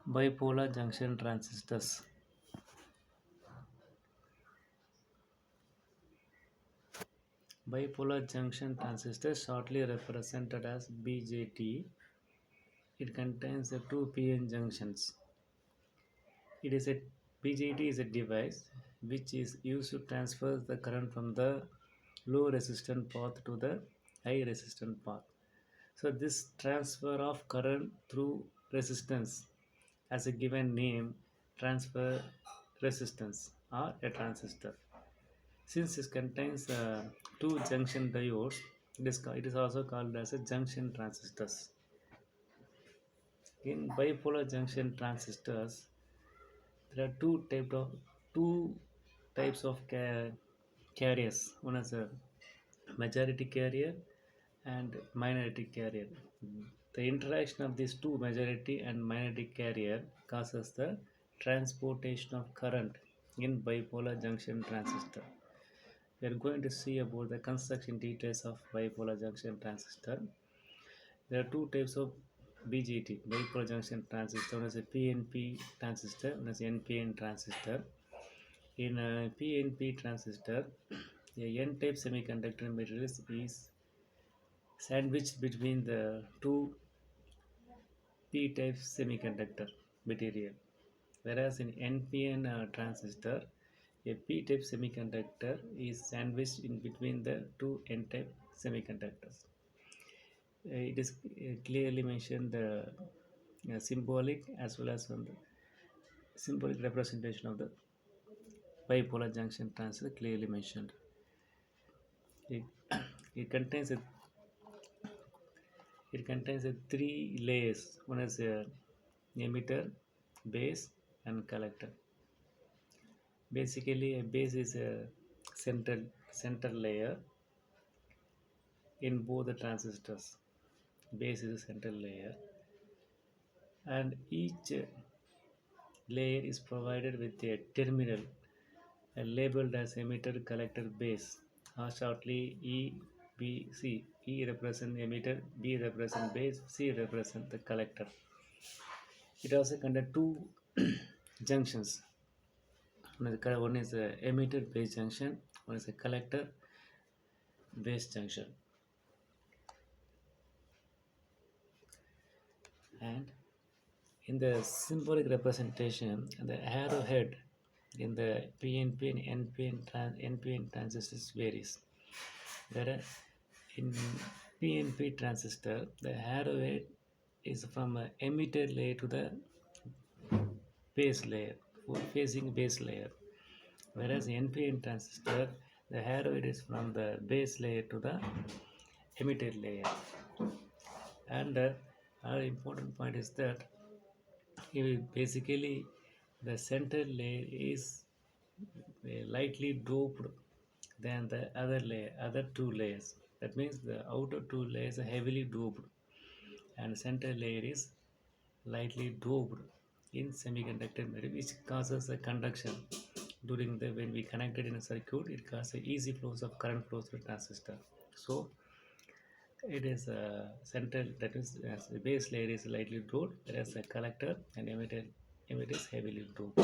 Bipolar junction transistors. Bipolar junction transistor, shortly represented as BJT, it contains the two PN junctions. It is a BJT is a device which is used to transfer the current from the low resistance path to the high resistance path. So this transfer of current through resistance as a given name, transfer resistance or a transistor. Since it contains two junction diodes, it is also called as a junction transistors. In bipolar junction transistors, there are two types of carriers. One is a majority carrier and minority carrier. The interaction of these two majority and minority carrier causes the transportation of current in bipolar junction transistor. We are going to see about the construction details of bipolar junction transistor. There are two types of BJT, bipolar junction transistor. One is a PNP transistor, one is NPN transistor. In a PNP transistor, a N-type semiconductor material is sandwiched between the two P-type semiconductor material. Whereas in NPN transistor, a P-type semiconductor is sandwiched in between the two N-type semiconductors. It is clearly mentioned the symbolic as well as on the symbolic representation of the bipolar junction transistor clearly mentioned. It, it contains a three layers. One is a emitter, base, and collector. Basically, a base is a center layer in both the transistors. Base is a central layer, and each layer is provided with a terminal labeled as emitter, collector, base, or shortly EBC. E represent emitter, B represent base, C represent the collector. It also contains two junctions. One is a emitter base junction, one is a collector base junction. And in the symbolic representation, the arrowhead in the PNP and NPN transistors varies. Whereas in PNP transistor, the arrowhead is from a emitter layer to the base layer, facing base layer. Whereas NPN transistor, the arrowhead is from the base layer to the emitter layer. And another important point is that basically the center layer is lightly doped than the other two layers. That means the outer two layers are heavily doped and center layer is lightly doped in semiconductor material, which causes a conduction during the when we connected in a circuit. It causes easy flows of current flows through transistor. So it is a central, that is as the base layer is lightly doped, whereas the collector and emitter is heavily doped.